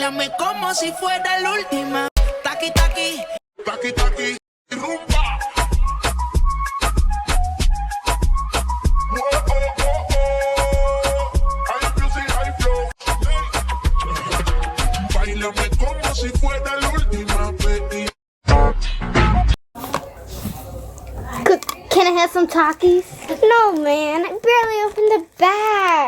Báilame como si fuera la última. Taqui, taqui. Taqui, taqui. Rumba. Báilame como si fuera la última vez. Can I have some Takis? No, man. I barely opened the bag.